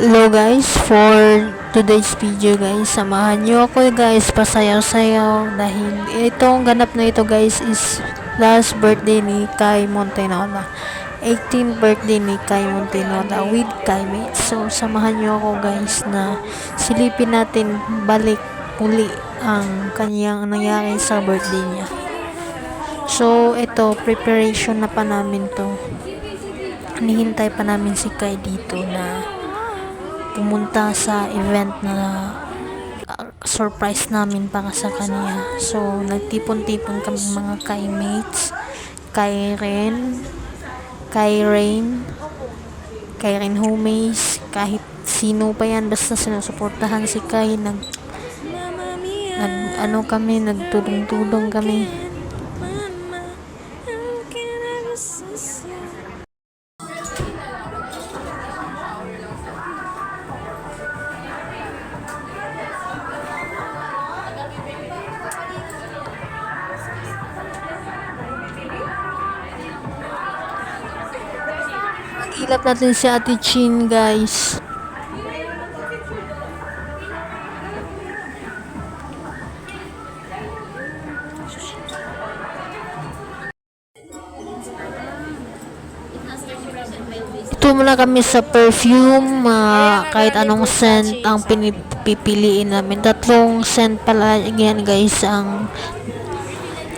Hello guys, for today's video guys, samahan nyo ako guys, pasayaw-sayaw dahil itong ganap na ito guys is last birthday ni Kai Montenola, 18th birthday ni Kai Montenola with Kai Mates. So samahan nyo ako guys na silipin natin balik muli ang kanyang nangyari sa birthday niya. So ito, preparation na pa namin to, hinihintay pa namin si Kai dito na pumunta sa event na surprise namin para sa kanya. So nagtipon-tipon kami mga Kai Mates, Kai Rain homies, kahit sino pa yan, basta sinusuportahan si Kai. Nagtulong-tulong kami. Hilap natin si Ate Chin guys. Ito muna kami sa perfume, kahit anong scent ang pinipiliin namin. 3 scent pala yan guys ang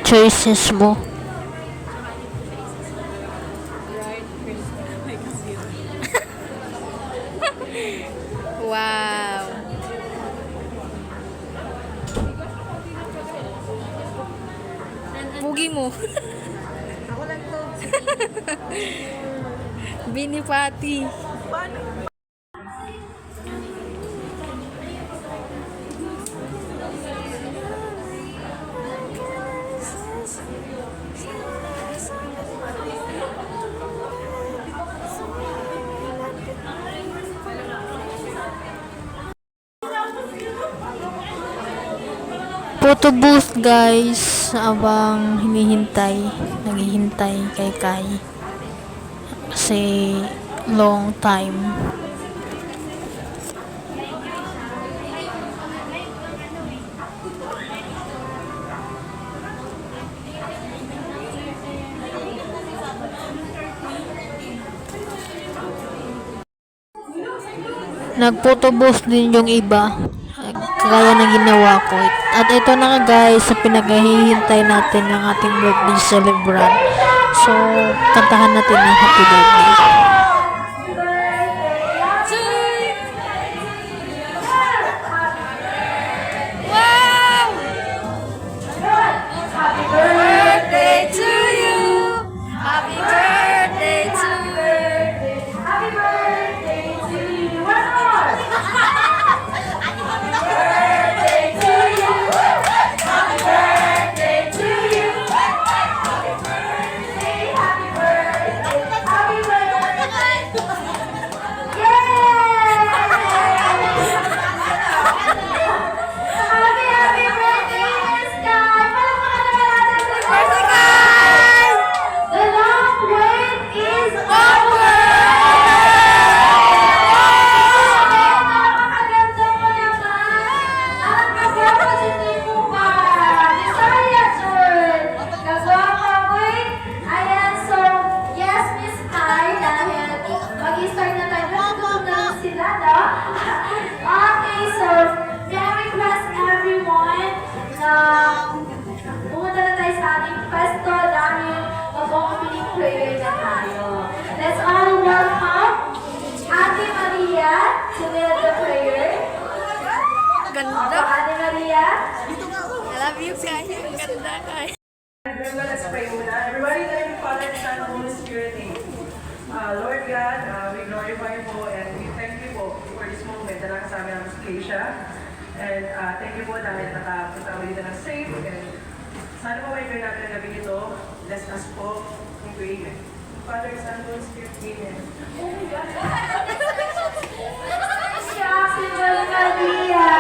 choices mo. Wow. Pugi mo. Ako lang to. Bini Pati. Photo booth guys, abang naghihintay kay Kai kasi long time. Nag-photo booth din yung iba, kaya na ginawa ko. At ito na nga guys, sa pinaghihintay natin ng ating birthday celebrant. So, kantahan natin ng happy birthday. Wow! Happy birthday to you. Happy birthday to you. Happy birthday to you. One more. Happy birthday to you. Happy birthday to you. Happy birthday. Happy birthday. Happy birthday. Yay! Happy birthday, Miss Kai. Palakpakan naman natin si Kai. The long wait is over! Napakaganda mo naman! Ang pagpapasinti mo pa! Desaya, Jord! Nagawa wait! Ayan, so, yes, Miss Kai, dahil mag-start na tayo. Nagtutulog na sila, no? Okay, so, may I request everyone na pumunta na tayo sa ating pesto dahil mag-opening prayer na tayo. Let's all welcome Ate Maria to lead the prayer. Ganda. Ate Maria. I love you, Kai. Ang ganda, Kai. Everyone, let's pray muna. Everybody, in the name of the Father, Son, and Holy Spirit, name. Lord God, we glorify you po and we thank you po for this moment na nakasama namin si Keisha. And thank you po dahil nakapunta kami dito ng safe. And sana po may prayer natin na gabi nito. Bless us po. In prayer. Father, Son, and Holy Spirit, Amen. Oh my God. Ate Maria.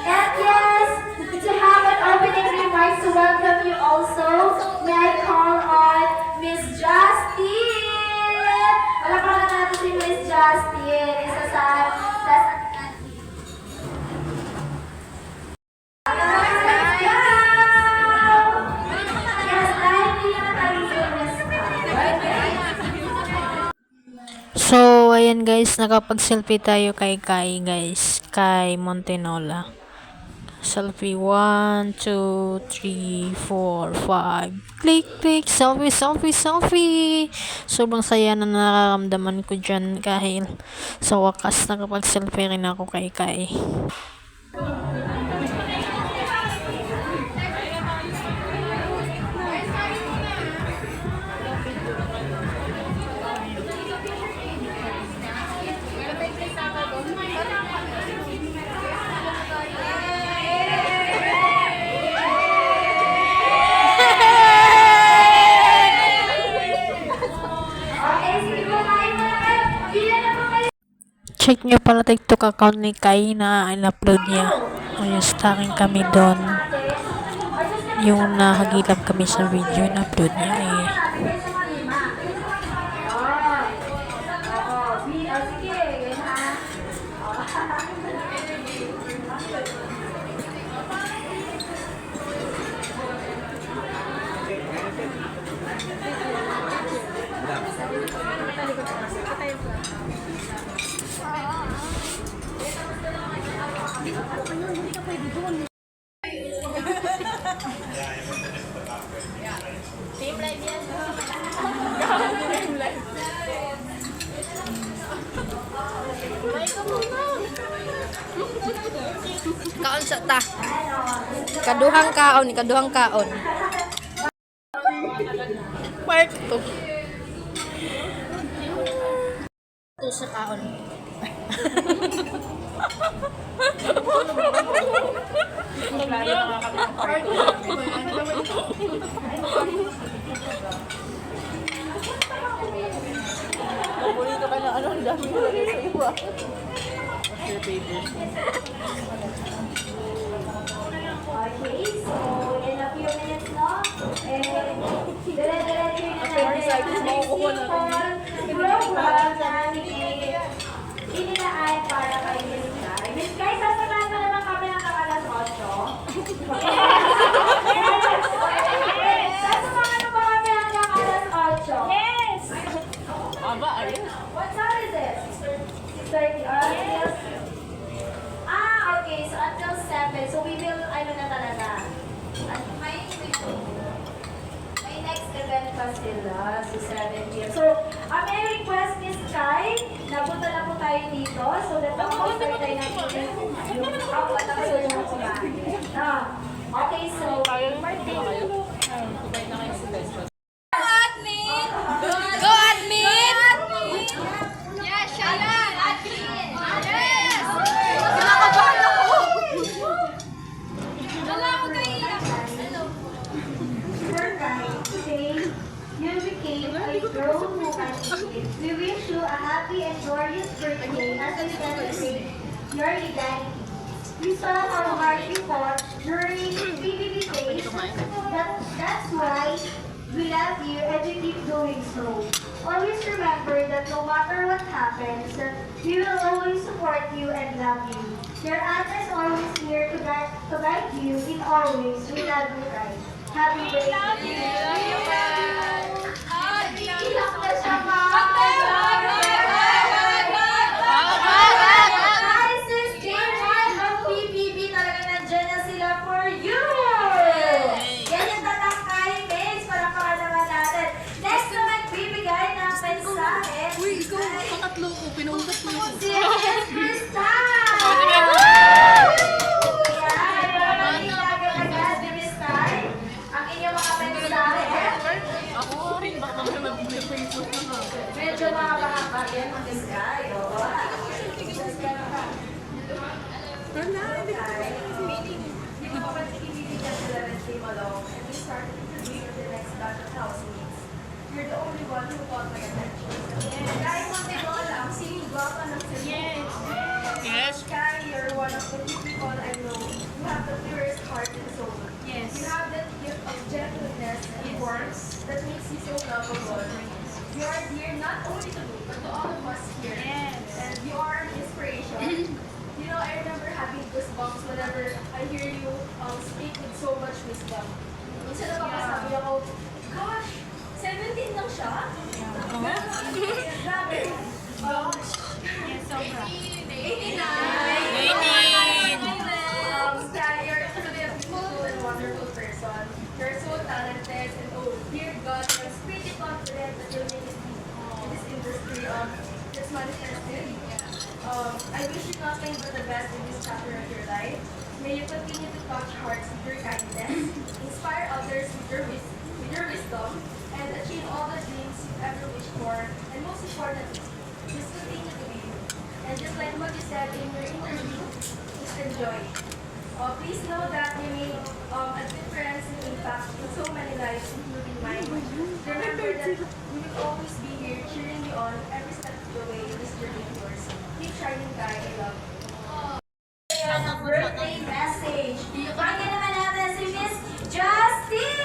And yes, to have an opening remarks to welcome you also, may I call on Miss Justine. Wala pa natin si Miss Justine. Isa sa ayan guys, nakapag-selfie tayo kay Kai guys. Kay Montenola. Selfie 1, 2, 3, 4, 5. Click, click. Selfie, selfie, selfie. Sobrang saya na nararamdaman ko dyan kahit sa wakas nakapag-selfie rin ako kay Kai. Okay, sige po, kain muna kayo. Pila na po kayo. Check nyo pala TikTok account ni Kai na in-upload niya. Ayun, stalking kami doon. Yung nakagilap kami sa video na upload niya eh. Kaon sa ta. Kaduhang kaon, kaduhang kaon. Part 2. Ito sa kaon. Okay, so in a few minutes no, dire-diretso na natin ang simple program na inilaan para kay Miss Kai. Miss Kai, sasamahan mo naman kami ng alas 8. Sasamahan mo ba kami hanggang alas 8? Yes! Aba, ayun. What time is it? 6:30. Yes. Okay, so until 7. So we will, na talaga. At may next event pa sila, so 7 p.m. So, may request Miss Kai, napunta na po tayo dito, so that mag-offer tayo natin yung apat na kayo yung kumain. Okay, so, Admin! Go, admin! Yes, siya yan! Admin! Yes! Kinakabahan ako! Wala ako kaiiyak. Hello. Sir Kai, today, you became a grown woman. We wish you a happy and glorious birthday as we celebrate your identity. We saw how hard you fought during PBB days. That's why we love you and we keep doing so. Always remember that no matter what happens, that we will always support you and love you. Your aunt is always here to guide you in all ways. We love you, guys. Happy birthday. Love you, guys! Iyak na siya, ma'am. Hi, Sis Jane of PBB. Talaga nandyan na sila for you. Yan yung tatangkay, guys. Palakpakan naman natin. Next na magbibigay ng mensahe. Uy, ikaw, pangatlo ko, pinungat mo yun. Si Miss Crystal. Yan, agad-agad ni Miss Kai. Ang inyong mga mensahe. Ako rin, baka mamaya mag-Facebook na nga. Medyo nakabahaba yan, Miss Kai. Oo. Di ba ba tinibigyan sila ng team along and we started to read the next batch of housemates. You're the only one who caught my attention. Kahit Montenola, ang singing guwapa ng Cebu. Yes. Kai, you're one of the few people I know who have the purest heart and soul. Yes. You have that gift of gentleness and warmth that makes you so lovable. You are dear not only to me, but to all of us here. Yes. And you are an inspiration. You know, I remember having goosebumps whenever I hear you speak with so much wisdom. Minsan napakasabi ako, gosh, 17 lang siya? Grabe. Sky, you're truly a beautiful and wonderful person. You're so talented and oh, dear God, I'm pretty confident that you'll make it in this industry. That's manifested. I wish you nothing but the best in this chapter of your life. May you continue to touch hearts with your kindness, inspire others with your wisdom, and achieve all the dreams you've ever wished for. And most importantly, just continue to be you. And just like what you said in your interview, just enjoy. Please know that you made a difference and impact in so many lives, including mine. Remember that we will always be here cheering you on every step of the way in this journey of yours. Keep shining, Kai. I love you. Birthday message. Pakinggan naman natin si Miss Justine!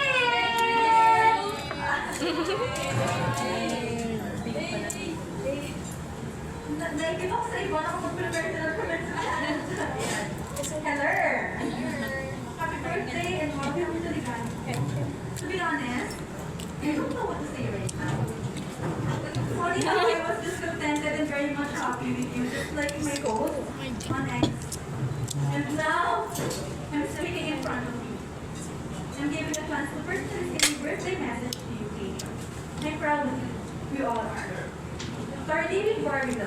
Naigib ako sa iba, nakapag-prepare sila for my Hello! Happy birthday and welcome to the gang. To be honest, I don't know what to say right now. Sorry, I was discontented and very much happy with you, just like my quote on X. And now, I'm speaking in front of you. I'm giving a chance to personally say a birthday message to you, Kate. I'm proud of you. We all are. To our living Barbie,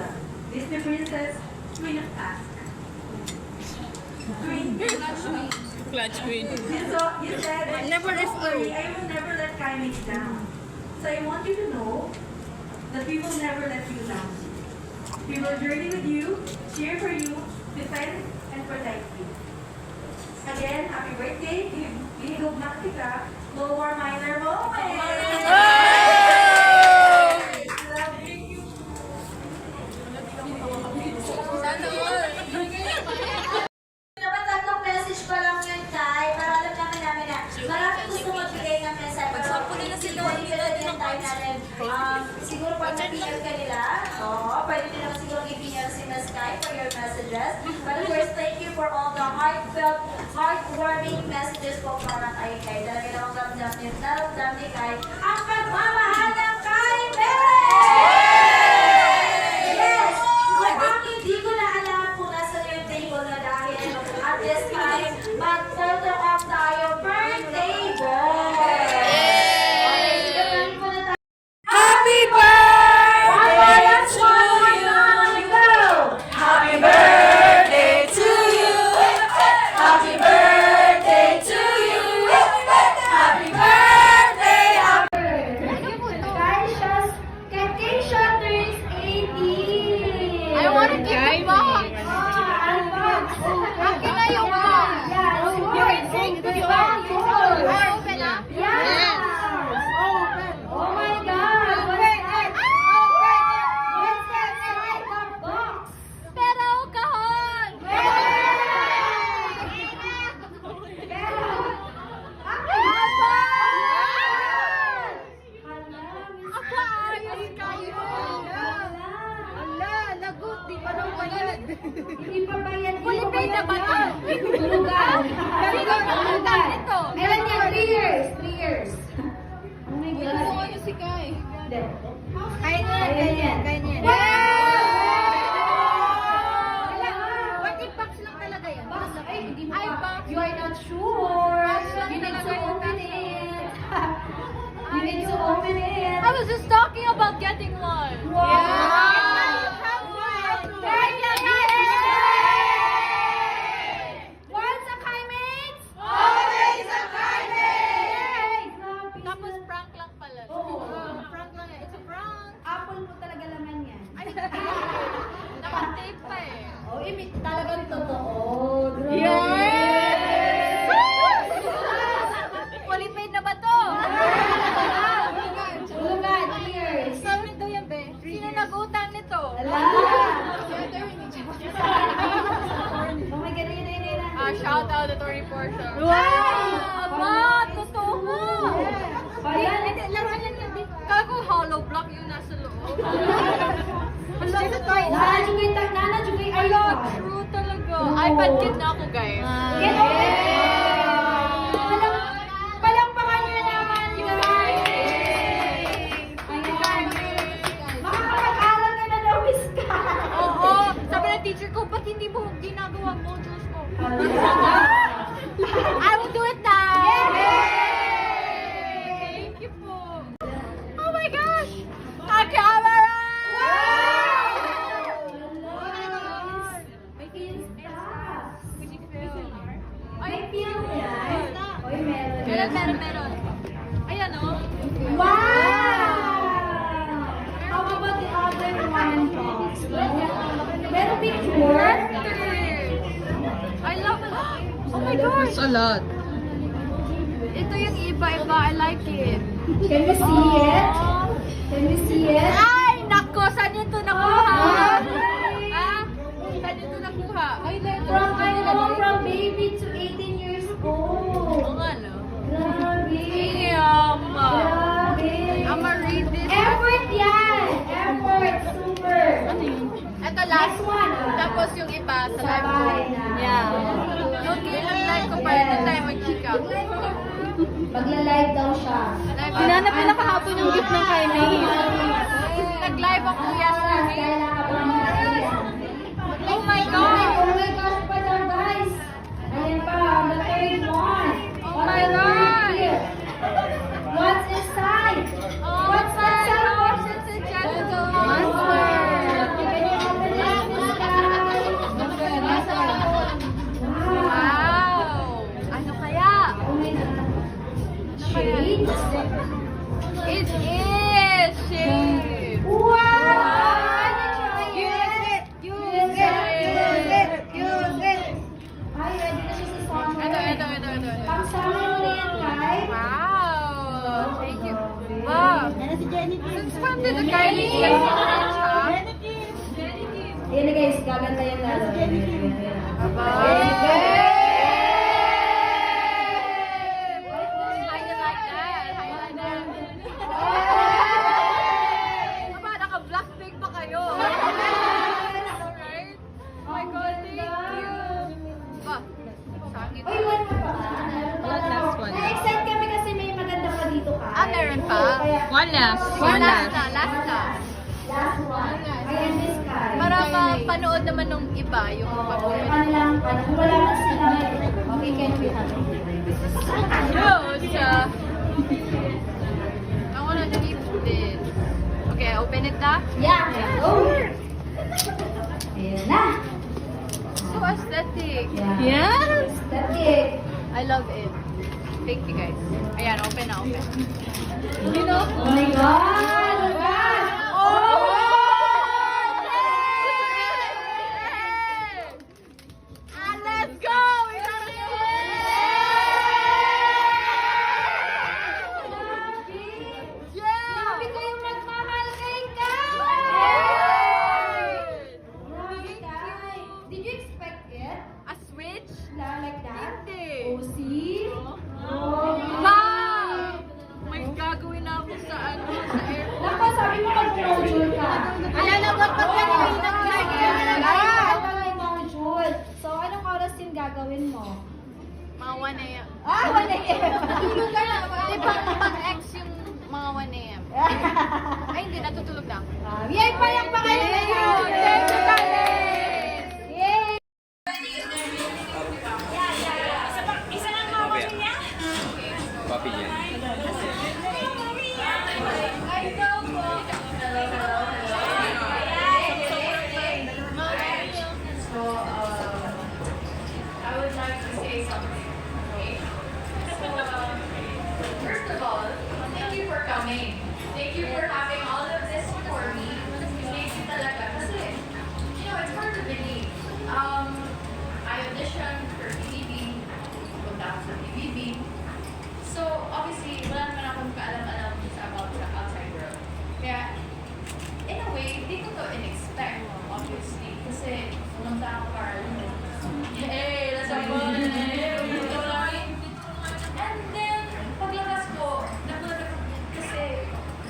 Disney Princess, Queen of Ask. Queen. Clutch queen. You said, Never let "Don't worry, I will never let Kai make you down." So I want you to know that we will never let you down. We will journey with you, cheer for you, defend, and protect you. Again, happy birthday. Hinihugmak kita. No more minor moments. Love you. Dapat tatlong message pa lang yun, Kai. Para alam namin na maraming gusto magbigay ng mensahe. Pero siguro i-fill din ang time natin. Siguro pag na-PM ka nila, pwede din naman siguro i-PM si Miss Kai for your messages. But of course, thank you for all the heartfelt, heartwarming messages po para kay Kai. Talaga namang naramdam ni Kai ang pagmamahal ng Kai Yes! Kung ang hindi ko na alam kung nasa yung table na dahil at this time, mag-photo off tayo birthday boy! Okay, sige, plan mo na tayo. Happy birthday to you. Happy birthday to you. Happy birthday to you. Happy birthday. Kaisha turns 18! I want to give the box. Unbox! Akin na yung box. Yes! You can take the box! Open na. Yes! Oh my God! What's that inside the box? Pero kahon. Apa ayos kayo? Ala, lagot. Di pa nang bayad. Hindi pa ba yan? Kulipay na ba ito? Tulugan. Sino ang utang nito? Meron yan, 3 years. 3 years. Oh my God. Ano si Kai? Hindi. Kain niya. Kain yan. Kain niya. Wow! What box lang talaga yan? Box. Ay, hindi mo Ay, pa. box. You are not sure. Box lang You need to talaga yan. open it. You need to open it. I was just talking about getting one. Wow! Yeah. Once a Kai mates? Always a Yay! Grabe. Tapos prank lang pala. Oo. Prank lang yan. It's a prank. Apple mo talaga laman yan. Ay, naka-tape pa eh. Oh, talagang totoo. Grabe. Yes! Qualified na ba to? Tulugan, cheers. Sorry daw yan, be. Sino nag-utang nito? Ala! Oh my God, yun. Shout out to Tori Portia. Wow! Aba, totoo mo. Ayan. Hindi, laruan yan yun. Kala ko hollow block yung nasa loob. Nanajugay, Ala, true talaga. iPad kid na ako, guys. Palampakan nyo naman, guys! Ayan. Makakapag-aral ka na daw, Miss Ka. Oo, teacher ko, ba't hindi mo ginagawa modules mo? I will do it now! Thank you po. Oh my gosh! A camera! May feels ka. Ay, May feel yan. Oy, meron. meron. Ayan o. Wow! How about the other one, Fox? Meron picture? I love it. Oh my gosh! A lot. Ito yung iba-iba. I like it. Can we see it? Can we see it? Ay! Nako! Saan nyo ito nakuha? Oh, Ah? Saan nyo ito nakuha? Ay, From baby to 18 years old. Oo nga, no? Grabe. Damn! Grabe. I'ma read this. Effort yan. Effort. Super. Ito last Next one. Tapos yung iba sa Sa live ko. bahay na. Yeah. Yung live ko pa rin tayo mag-chika. Magla-live daw siya. Hinanap nila kahapon yung gift ng Kylie. Nag-live ako yesterday. Kailangan ka pa naman. Oh my God! Oh my gosh pa daw, guys. Ayan pa, the third one. Oh my God! What's inside? Oh, What's inside? What's it, gentleman? Wow! Ano kaya? Shades? It is shade. Wow! Use it! Use it! Use it! Ay, ready na siya sa summer. Ito. Pang summer mo na yan, Kai. Wow! Thank you. Wow! Since when did the Kylie get Ayan na guys, gaganda yan lalo. Naka-blackpink pa kayo. Alright? Oh my God, thank you. Sangit. Uy, one pa ba? Last one. Na-excite kami kasi may maganda pa dito, Kai. Meron pa? Kaya, One last. Last na. last one. Ayan, this Kai. Para mapanood naman nung iba yung pag-uwi. Wala man sila. Okay, can we have it? I wanna keep this. Okay, open it na. Yeah. Oh. Ayan na. So aesthetic. Yeah. Yes! That's it. I love it. Thank you guys. Ayan, open na, open. You know? Oh my God! Oh! And let's go! We got it! Yeah! Grabe kayong nagmahal kay Kai! Grabe, Kai. Did you expect it? A switch? Like that? Hindi. Oh, see? Oh, Ma! May gagawin na ako sa airport. Nako, sabi mo mag-module ka. Alam na ba pag gagawin ng Ito may module. So, anong oras yung gagawin mo? Mga 1 a.m. 1 a.m. Tulog ka na. Di ba pag-ex yung mga 1 a.m.? Ay, hindi. Natutulog na. Yay! Palakpakan na Thank you! yun! Thank you, guys! Yay! Papi yan. So, I would like to say something, okay? So, first of all, thank you for coming. Thank you for having all of this for me. Thank you talaga. Kasi, you know, it's hard to believe. I auditioned for PBB, punta ako sa PBB. So, obviously, wala naman akong kaalam-alam about the outside world. Kaya, in a way, di ko to in-expect, obviously. Kasi, pumunta ako para hey, let's have fun! And then, paglabas ko, nagulat ako kasi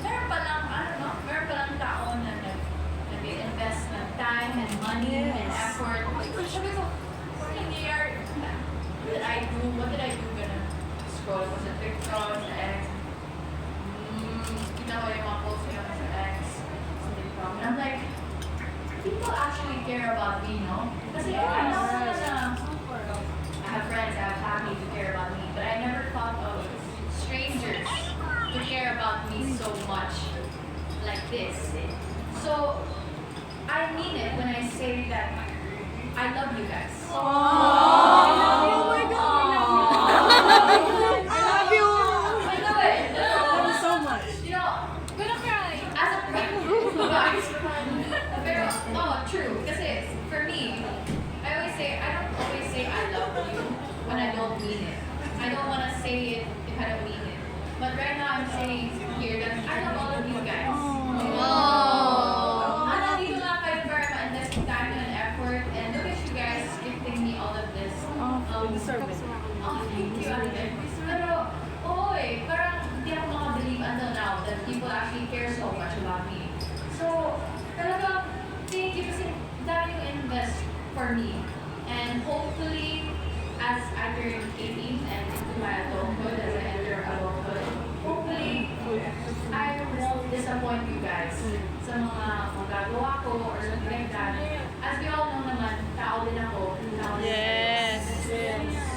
meron palang tao na nag-invest ng time and money and effort. Sabi ko, what did I do? Gonna scroll ko sa TikTok, sa X. Kita ko yung mga posts niya sa X, sa TikTok. And I'm like, people actually care about me, no? I have friends, I have family who care about me, but I never thought of strangers who care about me so much like this. So I mean it when I say that I love you guys. I know it. So much. You know, Gonna cry. as a pero, true. Kasi for me, I always say, I don't always say I love you when I don't mean it. I don't want to say it if I don't mean it. But right now, I'm saying here that I love all of you guys. Nandito lang kayo para ma-invest time and effort. And look at you guys gifting me all of this. Deserve it. Oh, thank you, Ate. Pero, oo parang hindi ako makabelieve until now that people actually care so much about me. So, talagang, thank you kasi dami yung invest for me. And hopefully, as I turn 18 and into my adulthood, as I enter adulthood, hopefully, I won't disappoint you guys sa mga magagawa ko or something like that. As we all know naman, tao din ako. Tao din Yes.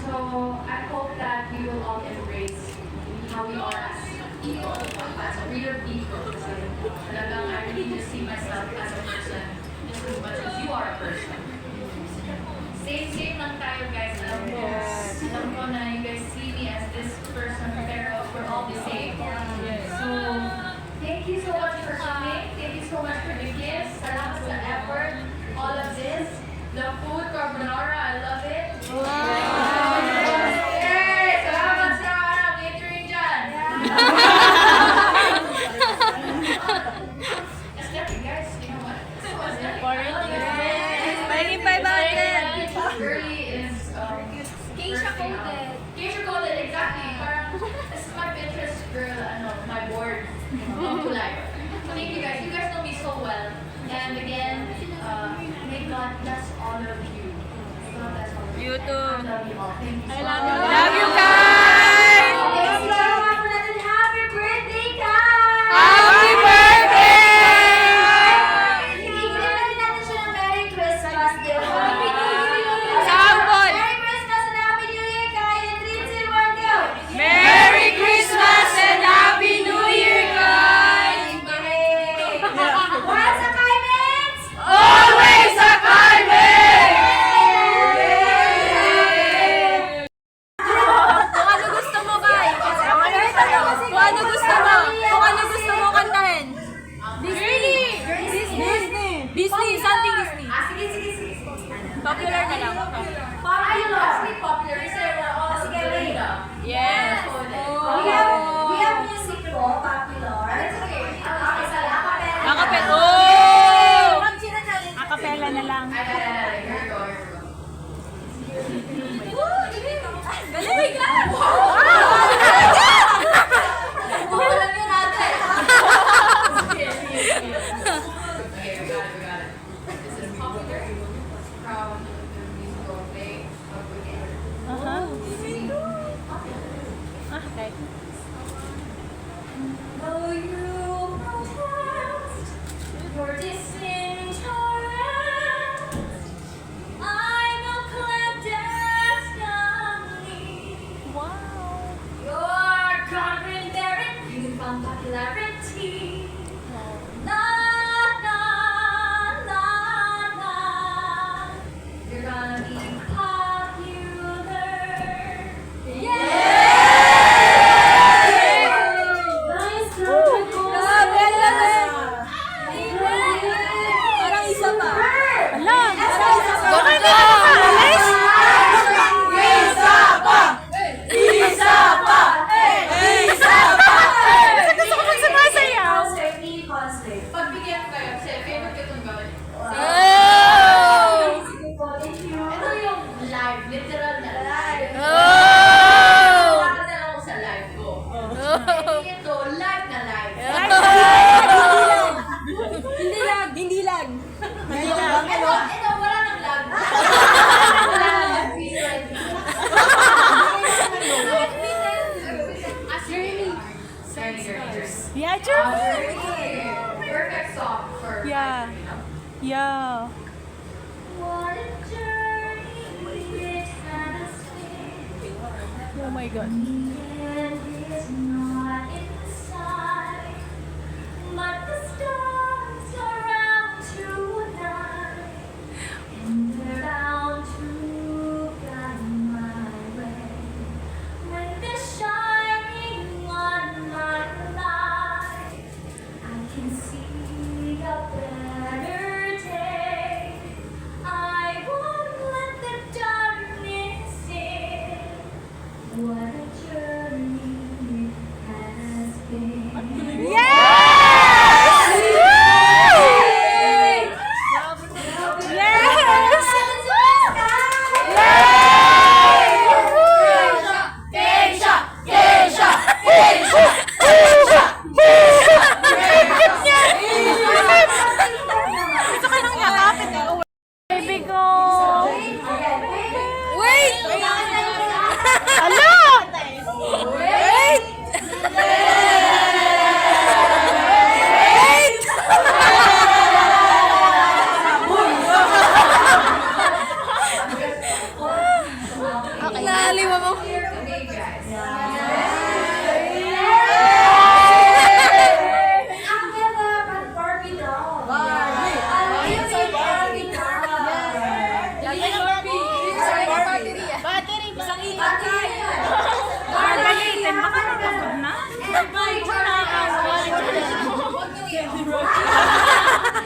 So, I hope that we will all embrace how we are as people, as real people. Kasi talagang I really just see myself as a person just as much as you are a person. Same lang tayo guys. Alam ko na you guys see me as this person, pero we're all the same. So, thank you so much for coming. Thank you so much for the gifts. Salamat sa effort. All of this. The food, carbonara, I love it. Yay! Salamat sa catering dyan. Aesthetic, guys. You know what? So aesthetic. I love it. Pahingin 500. Girly is Keisha bursting out. Golden. Keisha Golden, exactly. Parang this is my Pinterest girl, my board come to life. So thank you guys. You guys know me so well. And again, may God bless all of you. May God bless all of you. You too. I love you all. Thank you so much. Love you guys! Happy birthday, Kai! Happy birthday! Bigyan natin siya ng Merry Christmas, di ba? Sabon! Merry Christmas and Happy New Year, Kai! And 3, 2, 1, go! Merry Christmas and Happy New Year, guys! Yay! Once a Kai Mix! Always a Carmen! Kung ano gusto mo, Kai? Kung ano gusto mo? Kung ano gusto mo kantahin? Disney! Disney! Something Disney. Sige. Popular na lang. Popular. Popular. Sige, wait. Yes! We have music po, popular. It's okay. Akapel. Oh! Acapella na lang. Here we go. Galing! Alam niyo natin. Okay, we got it. This is popular from the musical play of Wicked. my God. And it's not in the sky, but the stars are out tonight, and they're bound to guide my way. When they're shining on my life, I can see a better day. I won't let the darkness in. What a journey it has been. Baby ko! Wait! Ala! Wait! Naliwa mo. Ang ganda ng Barbie doll. Barbie. Barbie doll. Battery. Isang Gagalitin, baka napagod na.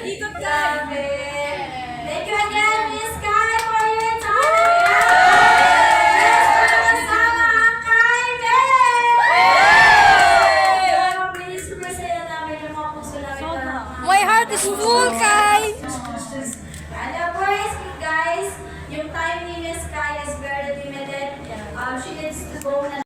Ikot ka. Thank you again, Miss Kai, for your time. Kasama ang Kaime. Grabe, super saya namin yung mga puso namin. My heart is full, Kai. And of course, guys, yung time ni Miss Kai is very limited. She needs to go na.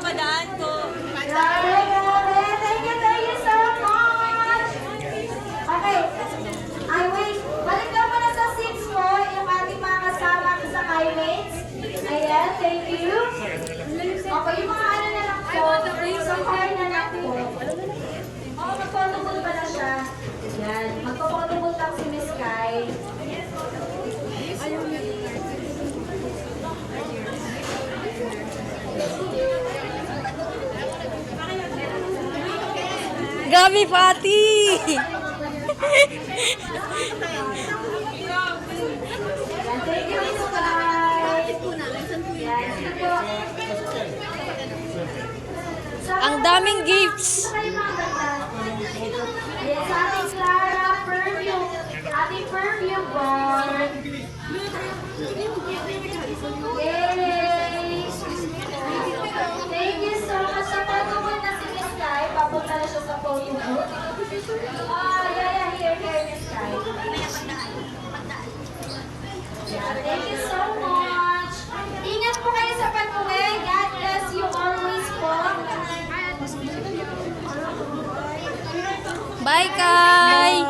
Padaan ko. Grabe, grabe. Thank you so much. Okay. Ay, wait. Balik daw pala sa 6 mo, yung ating mga kasama sa Kaimates. Ayan, thank you. Okay, yung mga ano na lang po. So, kaya na lang po. Oo, mag-photobooth pa na siya. Ayan, magpo-photobooth lang si Miss Kai. Gabi Pati! Ayan, thank you, Miss Kai. Ayan, ito po. Ang daming gifts. Ayan, sa ating Clara perfume. Ating perfume board. Yay! Thank you so much. Sa photo na si Miss Kai, papunta na siya sa photo booth. Here, Miss Kai. Yeah, thank you so much. Ingat po kayo sa pag-uwi. God bless you always po. Bye, Kai!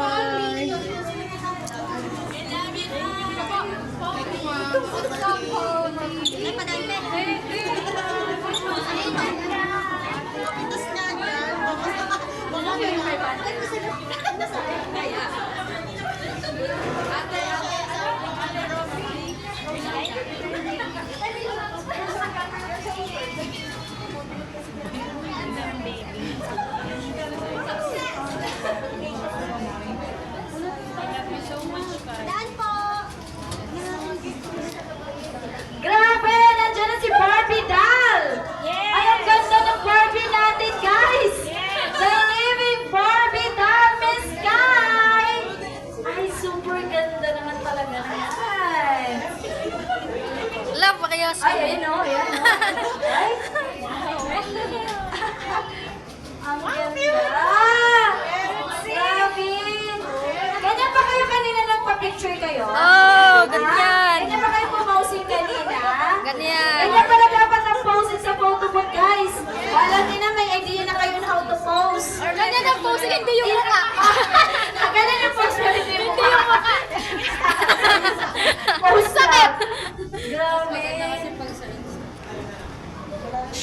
Grabe! Nandiyan na si Barbie doll! Ay, ang ganda ng Barbie natin, guys! The living Barbie doll, Miss Kai! Ay, super ganda naman talaga yan. Love, pakiyos. Ay, ayun o, ayan o. Ay! Ang ganda! Grabe! Ganyan pa kayo kanina nagpa-picture kayo? Oh, Ha? ganyan. Ganyan pa kayo pumausing kanina? Ganyan. Ganyan pala dapat ang pose sa photo booth, guys. Wala din na may idea na kayo na how to pose. Ganyan ang pose, hindi yung mukha. Ganyan ang pose, pero hindi yung mukha. Pose sakit. Grabe.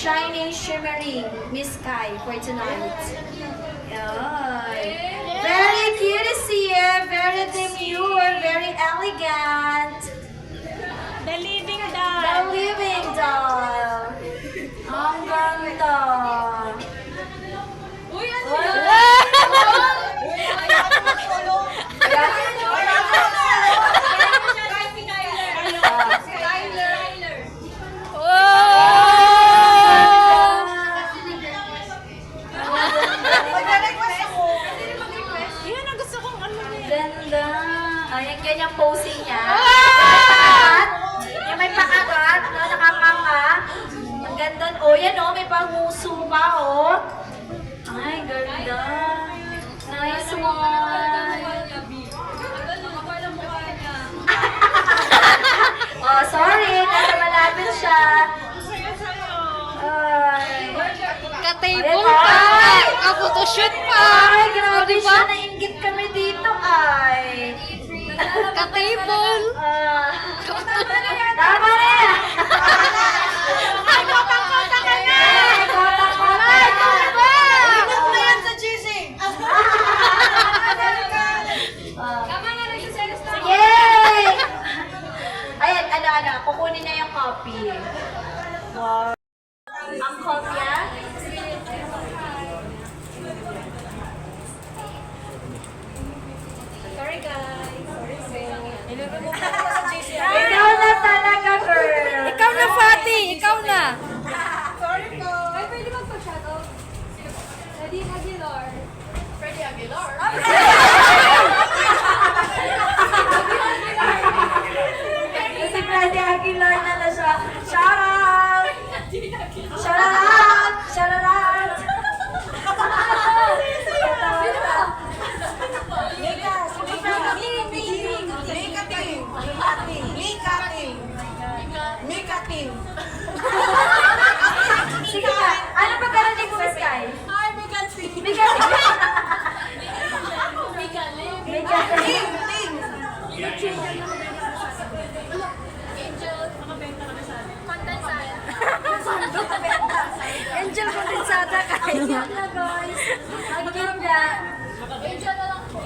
shining, shimmering Miss Kai for tonight. Yan. Very cute here, very demure, very elegant. The living The doll. living doll. Ang ganda. Uy, ano Uy. yan? Yun ang gusto kong ano na yan. Ganda. Ayan, ganyan posing niya. Pakagat. Yung may pakagat, no? Nakakanga. Ang ganda. Oh, yan, oh. May panguso pa, oh. Ay, ganda. Nice one. Oh, sorry. Nasa malapit siya. Ay. Ka-table Ay, pa! ay! Ka-photoshoot pa! Ay, grabe O, diba? siya. Nainggit kami dito, ay. Ka-table! Tama na yan. Ay, kotang-kota ka na! Ay, kota-kota. Ay, diba? Ikot mo yan sa cheesy! Tama nga lang yung series na. Yay! Ayan, ano, kukunin niya yung copy. Wow. Ang kopya? Sorry guys. Ikaw na talaga, girl. Ikaw na, Fati! Ikaw na! Ay, pwede magpa-shoutout. Nadine Aguilar. Freddy Aguilar? Si Freddy Aguilar na siya. Shout out! Shout out! Shout out! Sige ka. Ano pa garanti mo, Miss Kai? Hi, Megan Singh! Bigyan. Angel Condensada ka. Ayan na, guys. Ang ganda. Angel na lang po.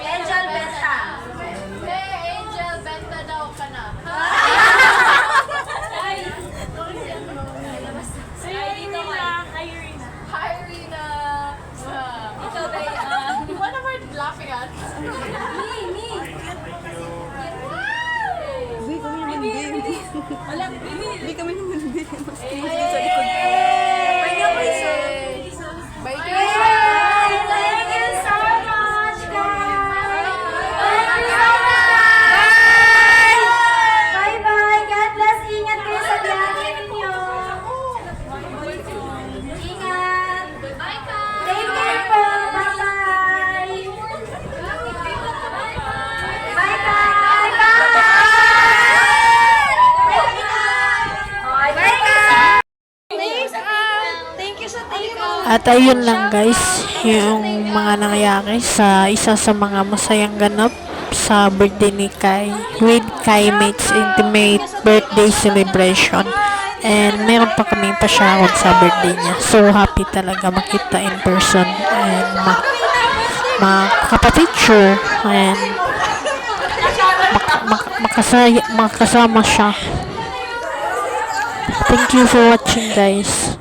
Angel Benta. Angel, benta daw ka na. Irina. Hi, Rina. Ikaw, Day. What am I laughing at? Bye, guys. Yay! Thank you so much, guys. Thank you so much. Bye-bye. God bless. Ingat kayo sa biyahe ninyo. Ingat. Bye, Kai. Take care po. Bye-bye. Bye, guys. Bye. Bye, guys. Thank you sa table. At ayun lang guys, yung mga nangyari sa isa sa mga masayang ganap sa birthday ni Kai with Kai Mates Intimate Birthday Celebration. And meron pa kaming pasyakot sa birthday niya. So happy talaga makita in person and makapapicture and makasama siya. Thank you for watching guys.